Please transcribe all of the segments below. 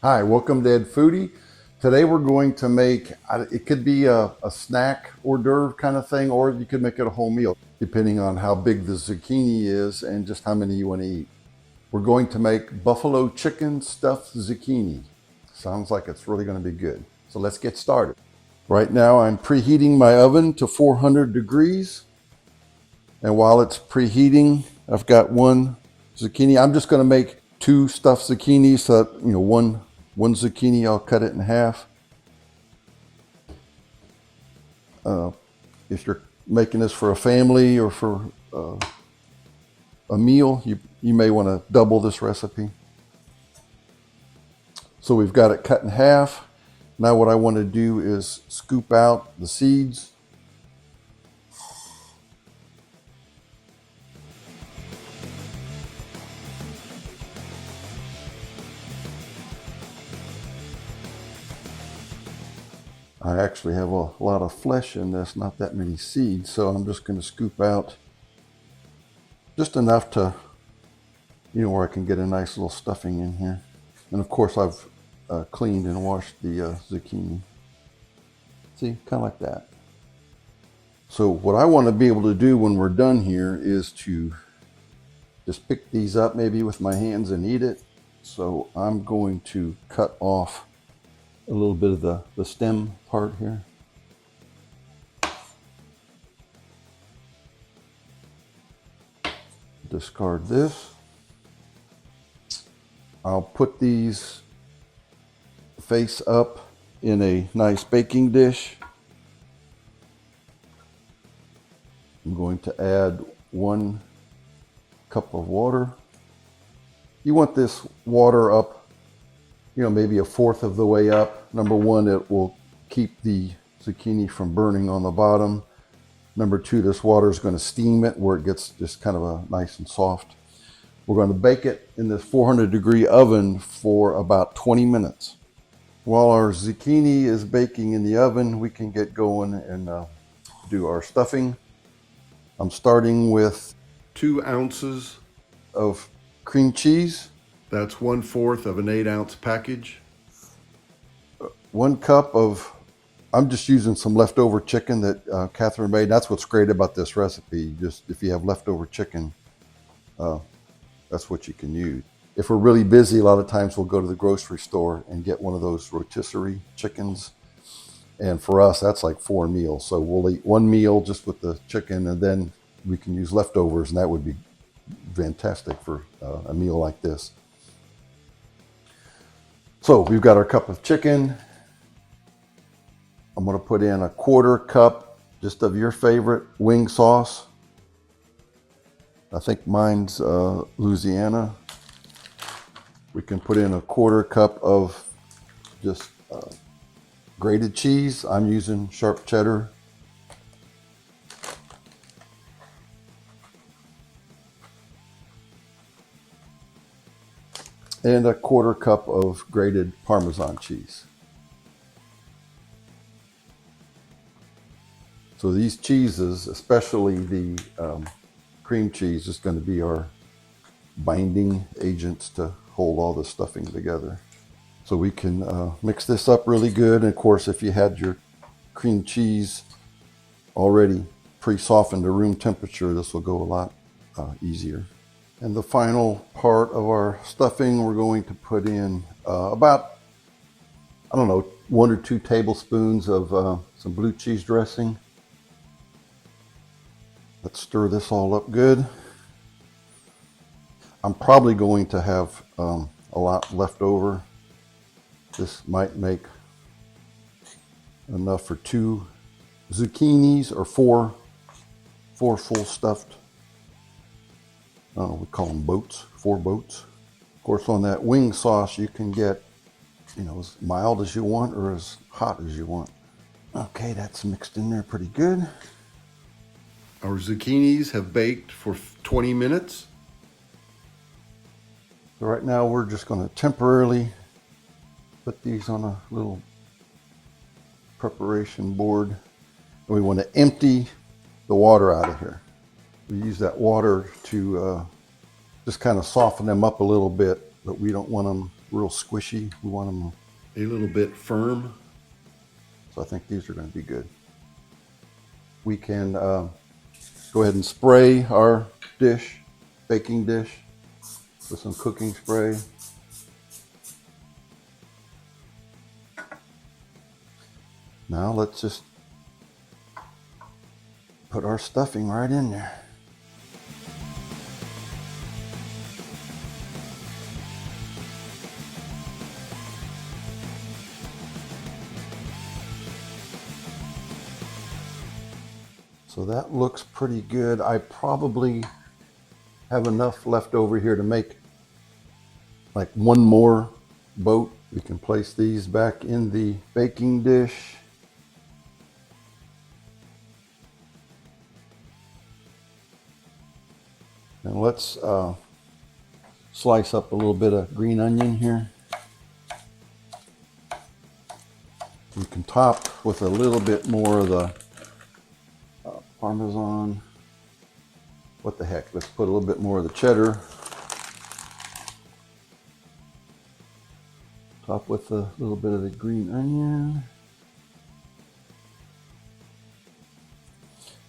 Hi, welcome to Ed Foodie. Today we're going to make, it could be a snack hors d'oeuvre kind of thing, or you could make it a whole meal, depending on how big the zucchini is and just how many you want to eat. We're going to make buffalo chicken stuffed zucchini. Sounds like it's really going to be good. So let's get started. Right now I'm preheating my oven to 400 degrees. And while it's preheating, I've got one zucchini. I'm just going to make two stuffed zucchini, so that, one zucchini, I'll cut it in half. If you're making this for a family or for a meal, you may want to double this recipe. So we've got it cut in half. Now what I want to do is scoop out the seeds. I actually have a lot of flesh in this, not that many seeds, so I'm just going to scoop out just enough to, where I can get a nice little stuffing in here. And of course I've cleaned and washed the zucchini. See, kind of like that. So what I want to be able to do when we're done here is to just pick these up maybe with my hands and eat it. So I'm going to cut off a little bit of the stem part here. Discard this. I'll put these face up in a nice baking dish. I'm going to add 1 cup of water. You want this water up, maybe a fourth of the way up. Number one, it will keep the zucchini from burning on the bottom. Number two, this water is going to steam it where it gets just kind of a nice and soft. We're going to bake it in this 400-degree oven for about 20 minutes. While our zucchini is baking in the oven, we can get going and do our stuffing. I'm starting with 2 ounces of cream cheese. That's 1/4 of an 8-ounce package. 1 cup of, I'm just using some leftover chicken that Catherine made. That's what's great about this recipe. Just if you have leftover chicken, that's what you can use. If we're really busy, a lot of times we'll go to the grocery store and get one of those rotisserie chickens. And for us, that's like 4 meals. So we'll eat 1 meal just with the chicken, and then we can use leftovers, and that would be fantastic for a meal like this. So we've got our cup of chicken. I'm going to put in a 1/4 cup just of your favorite wing sauce. I think mine's Louisiana. We can put in a 1/4 cup of just grated cheese. I'm using sharp cheddar. And a 1/4 cup of grated parmesan cheese. So these cheeses, especially the cream cheese, is going to be our binding agents to hold all the stuffing together. So we can mix this up really good. And of course, if you had your cream cheese already pre-softened to room temperature, this will go a lot easier. And the final part of our stuffing, we're going to put in about, 1 or 2 tablespoons of some blue cheese dressing. Let's stir this all up good. I'm probably going to have a lot left over. This might make enough for 2 zucchinis or 4 full stuffed, we call them boats, 4 boats. Of course, on that wing sauce, you can get, as mild as you want or as hot as you want. Okay, that's mixed in there pretty good. Our zucchinis have baked for 20 minutes. So right now we're just going to temporarily put these on a little preparation board. And we want to empty the water out of here. We use that water to just kind of soften them up a little bit, but we don't want them real squishy. We want them a little bit firm. So I think these are going to be good. We can go ahead and spray our dish, baking dish, with some cooking spray. Now let's just put our stuffing right in there. So that looks pretty good. I probably have enough left over here to make like one more boat. We can place these back in the baking dish. And let's slice up a little bit of green onion here. You can top with a little bit more of the parmesan. What the heck, let's put a little bit more of the cheddar. Top with a little bit of the green onion.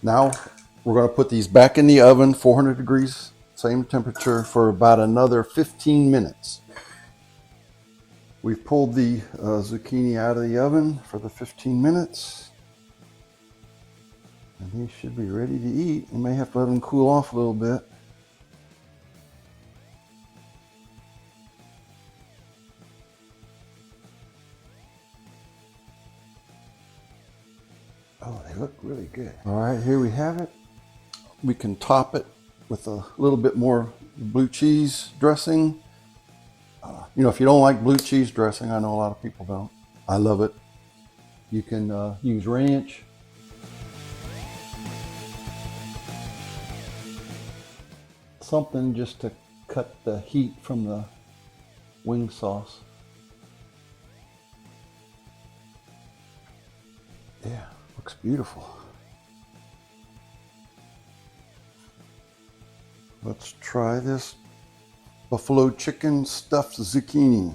Now we're going to put these back in the oven, 400 degrees, same temperature, for about another 15 minutes. We've pulled the zucchini out of the oven for the 15 minutes. And these should be ready to eat. You may have to let them cool off a little bit. Oh, they look really good. All right, here we have it. We can top it with a little bit more blue cheese dressing. You know, if you don't like blue cheese dressing, I know a lot of people don't. I love it. You can use ranch. Something just to cut the heat from the wing sauce. Yeah, looks beautiful. Let's try this buffalo chicken stuffed zucchini.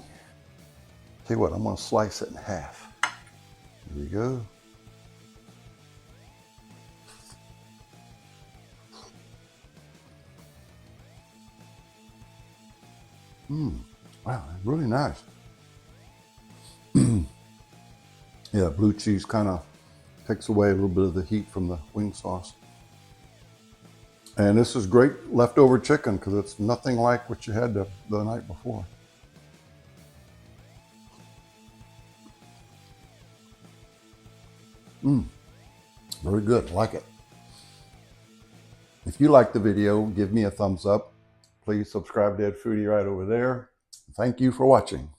Tell you what, I'm going to slice it in half. Here we go. Wow, really nice. Yeah, blue cheese kind of takes away a little bit of the heat from the wing sauce. And this is great leftover chicken because it's nothing like what you had the night before. Very good, I like it. If you liked the video, give me a thumbs up. Please subscribe to Foodie right over there. Thank you for watching.